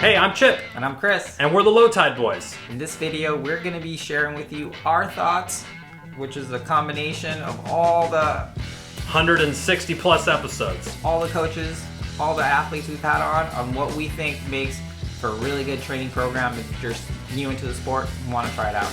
Hey, I'm Chip, And I'm Chris. and we're the Low Tide Boys. In this video, we're going to be sharing with you our thoughts, which is a combination of all the 160 plus episodes. coaches, all the athletes we've had on what we think makes for a really good training program if you're new into the sport and want to try it out.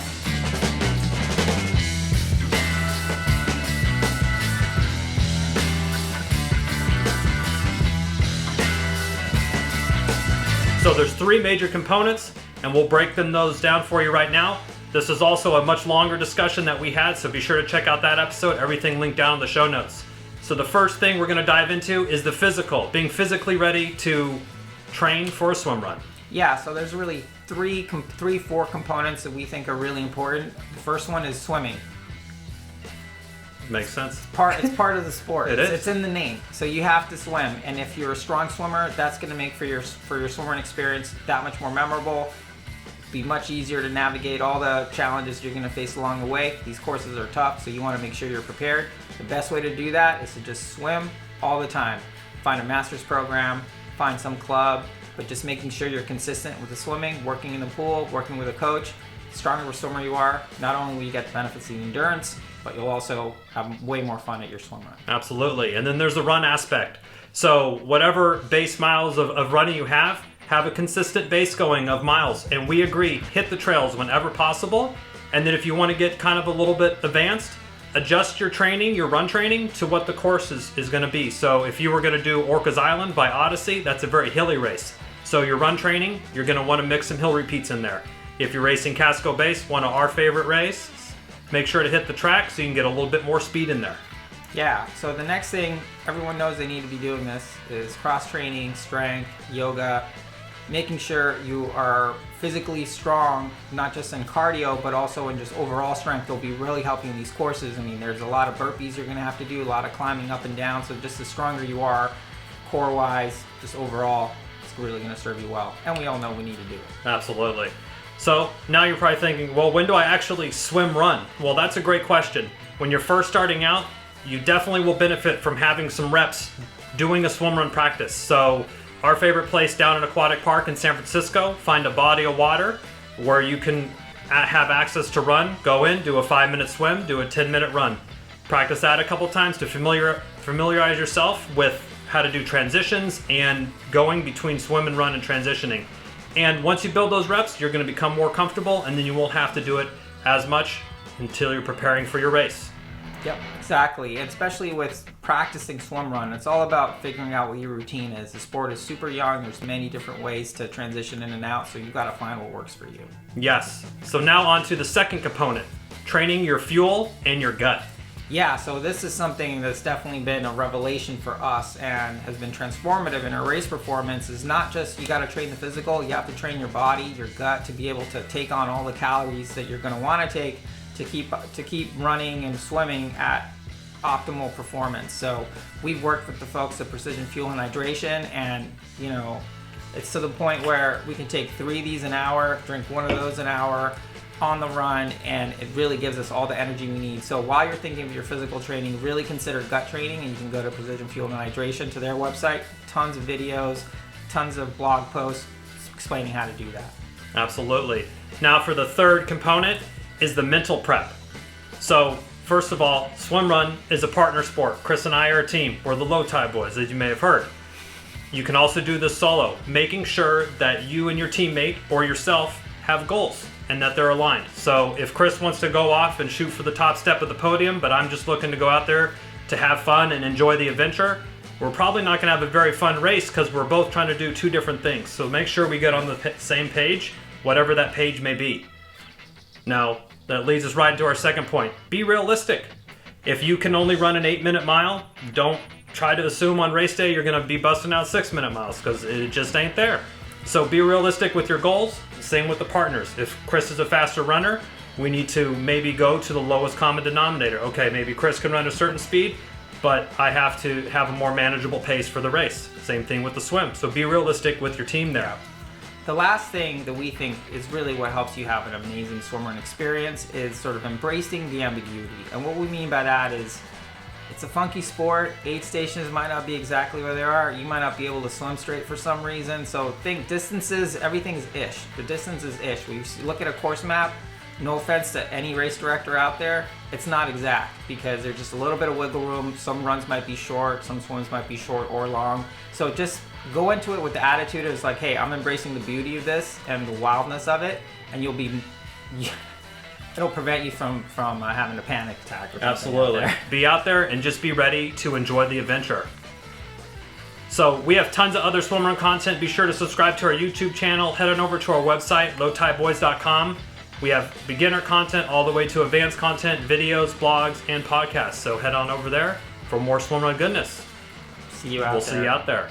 So there's three major components, and we'll break those down for you right now. This is also a much longer discussion that we had, so be sure to check out that episode. Everything linked down in the show notes. So the first thing we're going to dive into is the physical, being physically ready to train for a swim run. Yeah, so there's really four components that we think are really important. The first one is swimming. Makes sense. It's part of the sport. It is. It's in the name. So you have to swim, and if you're a strong swimmer, that's going to make for your swimming experience that much more memorable. Be much easier to navigate all the challenges you're going to face along the way. These courses are tough, so you want to make sure you're prepared. The best way to do that is to just swim all the time. Find a master's program, find some club, but just making sure you're consistent with the swimming, working in the pool, working with a coach. The stronger swimmer you are, not only will you get the benefits of the endurance, but you'll also have way more fun at your swim run. Absolutely. And then there's the run aspect. So whatever base miles of running you have a consistent base going of miles. And we agree, hit the trails whenever possible. And then if you want to get kind of a little bit advanced, adjust your training, your run training, to what the course is going to be. So if you were going to do Orcas Island by Odyssey, that's a very hilly race. So your run training, you're going to want to mix some hill repeats in there. If you're racing Casco Base, one of our favorite races, make sure to hit the track so you can get a little bit more speed in there. Yeah, so the next thing everyone knows they need to be doing this is cross-training, strength, yoga, making sure you are physically strong, not just in cardio, but also in just overall strength. Will be really helping in these courses. I mean, there's a lot of burpees you're going to have to do, a lot of climbing up and down, so just the stronger you are, core-wise, just overall, it's really going to serve you well. And we all know we need to do it. Absolutely. So now you're probably thinking, well, when do I actually swim run? Well, that's a great question. When you're first starting out, you definitely will benefit from having some reps doing a swim run practice. So our favorite place down at Aquatic Park in San Francisco, find a body of water where you can have access to run, go in, do a 5-minute swim, do a 10-minute run. Practice that a couple times to familiarize yourself with how to do transitions and going between swim and run and transitioning. And once you build those reps, you're going to become more comfortable, and then you won't have to do it as much until you're preparing for your race. Yep, exactly. And especially with practicing swim run, it's all about figuring out what your routine is. The sport is super young. There's many different ways to transition in and out, so you've got to find what works for you. Yes. So now on to the second component, training your fuel and your gut. Yeah, so this is something that's definitely been a revelation for us and has been transformative in our race performance. Is not just you got to train the physical, you have to train your body, your gut to be able to take on all the calories that you're going to want to take to keep running and swimming at optimal performance. So we've worked with the folks at Precision Fuel and Hydration, and you know, it's to the point where we can take 3 of these an hour, drink 1 of those an hour on the run, and it really gives us all the energy we need. So while you're thinking of your physical training, really consider gut training, and you can go to Precision Fuel and Hydration to their website. Tons of videos, tons of blog posts explaining how to do that. Absolutely. Now for the third component is the mental prep. So first of all, swim run is a partner sport. Chris and I are a team. We're the Low Tide Boys, as you may have heard. You can also do this solo, making sure that you and your teammate or yourself have goals and that they're aligned. So if Chris wants to go off and shoot for the top step of the podium, but I'm just looking to go out there to have fun and enjoy the adventure, we're probably not going to have a very fun race because we're both trying to do 2 different things. So make sure we get on the same page, whatever that page may be. Now, that leads us right into our second point. Be realistic. If you can only run an 8-minute mile, don't try to assume on race day you're going to be busting out 6-minute miles, because it just ain't there. So be realistic with your goals. Same with the partners. If Chris is a faster runner, we need to maybe go to the lowest common denominator. Okay, maybe Chris can run a certain speed, but I have to have a more manageable pace for the race. Same thing with the swim. So be realistic with your team there. The last thing that we think is really what helps you have an amazing swim run experience is sort of embracing the ambiguity. And what we mean by that is It's a funky sport. Aid stations might not be exactly where they are. You might not be able to swim straight for some reason. So think distances, everything's ish. The distance is ish. When you look at a course map, no offense to any race director out there, it's not exact because there's just a little bit of wiggle room. Some runs might be short, some swims might be short or long. So just go into it with the attitude of like, hey, I'm embracing the beauty of this and the wildness of it, and you'll be, it'll prevent you from having a panic attack or something. Absolutely. Out there. Be out there and just be ready to enjoy the adventure. So we have tons of other swim run content. Be sure to subscribe to our YouTube channel. Head on over to our website, lowtideboys.com. We have beginner content all the way to advanced content, videos, blogs, and podcasts. So head on over there for more swim run goodness. See you out there. We'll see you out there.